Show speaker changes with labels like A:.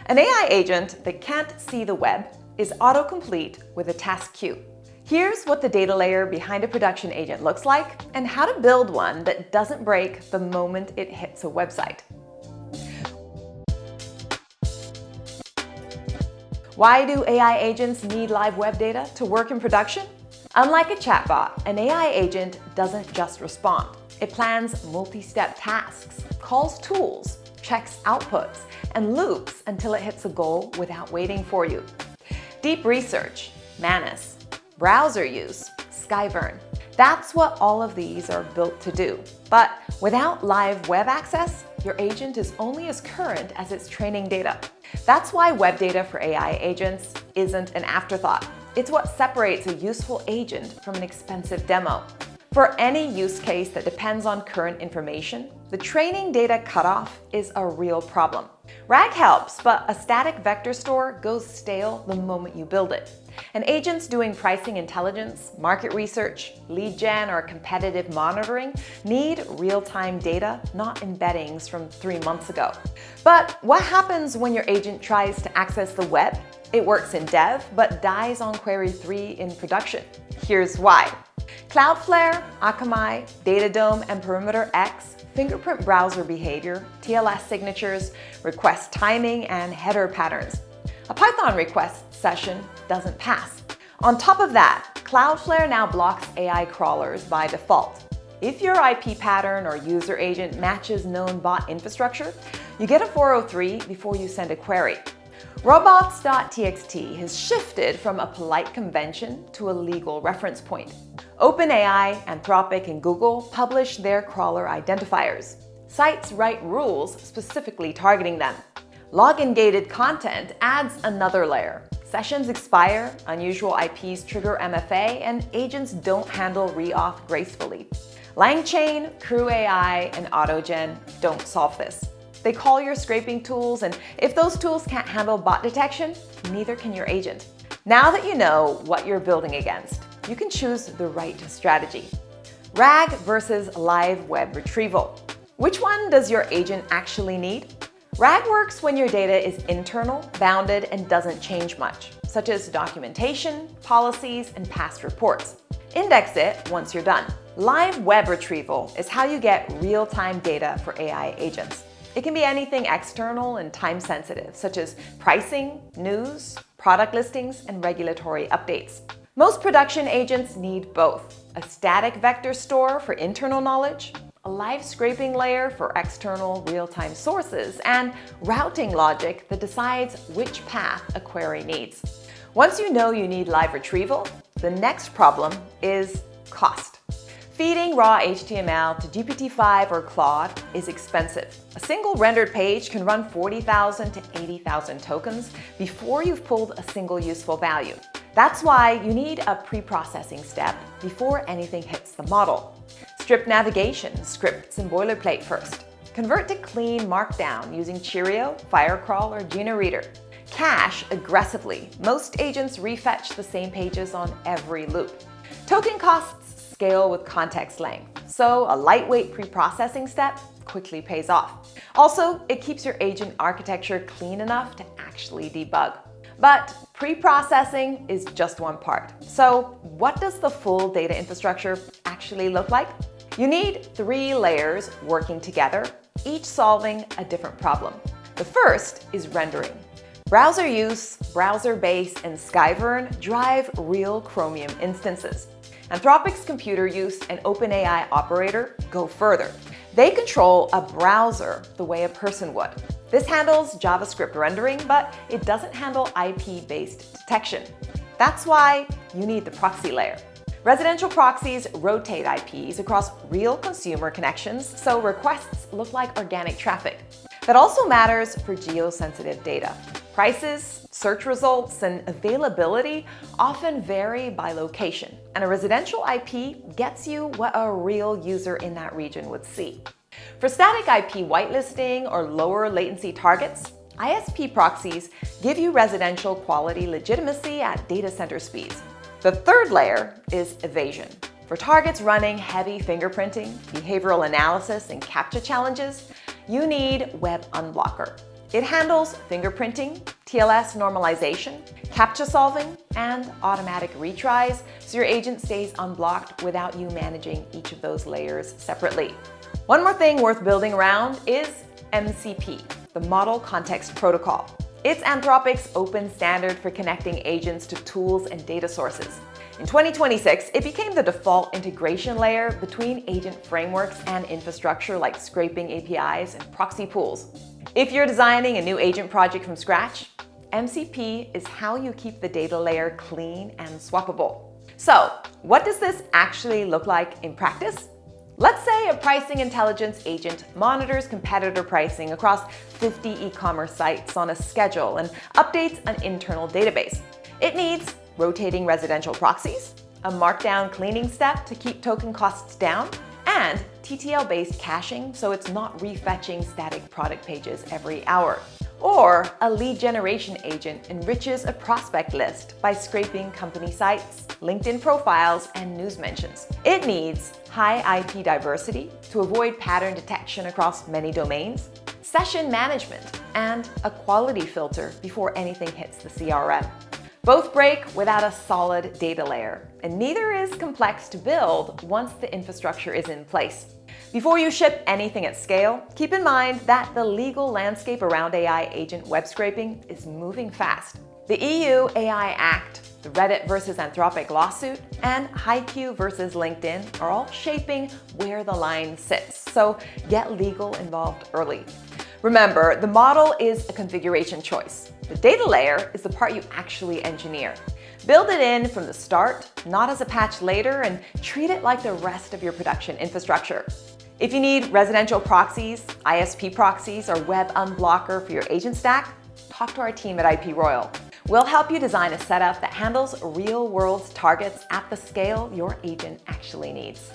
A: An AI agent that can't see the web is autocomplete with a task queue. Here's what the data layer behind a production agent looks like and how to build one that doesn't break the moment it hits a website. Why do AI agents need live web data to work in production? Unlike a chatbot, an AI agent doesn't just respond. It plans multi-step tasks, calls tools, checks outputs, and loops until it hits a goal without waiting for you. Deep research, Manus, browser use, Skyvern. That's what all of these are built to do. But without live web access, your agent is only as current as its training data. That's why web data for AI agents isn't an afterthought. It's what separates a useful agent from an expensive demo. For any use case that depends on current information, the training data cutoff is a real problem. RAG helps, but a static vector store goes stale the moment you build it. And agents doing pricing intelligence, market research, lead gen, or competitive monitoring need real-time data, not embeddings from 3 months ago. But what happens when your agent tries to access the web? It works in dev, but dies on query 3 in production. Here's why. Cloudflare, Akamai, Datadome, and Perimeter X fingerprint browser behavior, TLS signatures, request timing, and header patterns. A Python request session doesn't pass. On top of that, Cloudflare now blocks AI crawlers by default. If your IP pattern or user agent matches known bot infrastructure, you get a 403 before you send a query. Robots.txt has shifted from a polite convention to a legal reference point. OpenAI, Anthropic, and Google publish their crawler identifiers. Sites write rules specifically targeting them. Login-gated content adds another layer. Sessions expire, unusual IPs trigger MFA, and agents don't handle reauth gracefully. LangChain, CrewAI, and AutoGen don't solve this. They call your scraping tools, and if those tools can't handle bot detection, neither can your agent. Now that you know what you're building against, you can choose the right strategy. RAG versus live web retrieval. Which one does your agent actually need? RAG works when your data is internal, bounded, and doesn't change much, such as documentation, policies, and past reports. Index it once you're done. Live web retrieval is how you get real-time data for AI agents. It can be anything external and time-sensitive, such as pricing, news, product listings, and regulatory updates. Most production agents need both: a static vector store for internal knowledge, a live scraping layer for external real-time sources, and routing logic that decides which path a query needs. Once you know you need live retrieval, the next problem is cost. Feeding raw HTML to GPT-5 or Claude is expensive. A single rendered page can run 40,000 to 80,000 tokens before you've pulled a single useful value. That's why you need a pre-processing step before anything hits the model. Strip navigation, scripts, and boilerplate first. Convert to clean markdown using Cheerio, Firecrawl, or GenoReader. Cache aggressively. Most agents refetch the same pages on every loop. Token costs scale with context length, so a lightweight pre-processing step quickly pays off. Also, it keeps your agent architecture clean enough to actually debug. But pre-processing is just one part. So what does the full data infrastructure actually look like? You need 3 layers working together, each solving a different problem. The first is rendering. Browser use, browser base, and Skyvern drive real Chromium instances. Anthropic's computer use and OpenAI operator go further. They control a browser the way a person would. This handles JavaScript rendering, but it doesn't handle IP-based detection. That's why you need the proxy layer. Residential proxies rotate IPs across real consumer connections, so requests look like organic traffic. That also matters for geo-sensitive data. Prices, search results, and availability often vary by location, and a residential IP gets you what a real user in that region would see. For static IP whitelisting or lower latency targets, ISP proxies give you residential quality legitimacy at data center speeds. The third layer is evasion. For targets running heavy fingerprinting, behavioral analysis, and CAPTCHA challenges, you need Web Unblocker. It handles fingerprinting, TLS normalization, CAPTCHA solving, and automatic retries, so your agent stays unblocked without you managing each of those layers separately. One more thing worth building around is MCP, the Model Context Protocol. It's Anthropic's open standard for connecting agents to tools and data sources. In 2026, it became the default integration layer between agent frameworks and infrastructure like scraping APIs and proxy pools. If you're designing a new agent project from scratch, MCP is how you keep the data layer clean and swappable. So, what does this actually look like in practice? Let's say a pricing intelligence agent monitors competitor pricing across 50 e-commerce sites on a schedule and updates an internal database. It needs rotating residential proxies, a markdown cleaning step to keep token costs down, and TTL-based caching so it's not refetching static product pages every hour. Or a lead generation agent enriches a prospect list by scraping company sites, LinkedIn profiles, and news mentions. It needs high IP diversity to avoid pattern detection across many domains, session management, and a quality filter before anything hits the CRM. Both break without a solid data layer, and neither is complex to build once the infrastructure is in place. Before you ship anything at scale, keep in mind that the legal landscape around AI agent web scraping is moving fast. The EU AI Act, the Reddit versus Anthropic lawsuit, and HiQ versus LinkedIn are all shaping where the line sits, so get legal involved early. Remember, the model is a configuration choice. The data layer is the part you actually engineer. Build it in from the start, not as a patch later, and treat it like the rest of your production infrastructure. If you need residential proxies, ISP proxies, or web unblocker for your agent stack, talk to our team at IPRoyal. We'll help you design a setup that handles real-world targets at the scale your agent actually needs.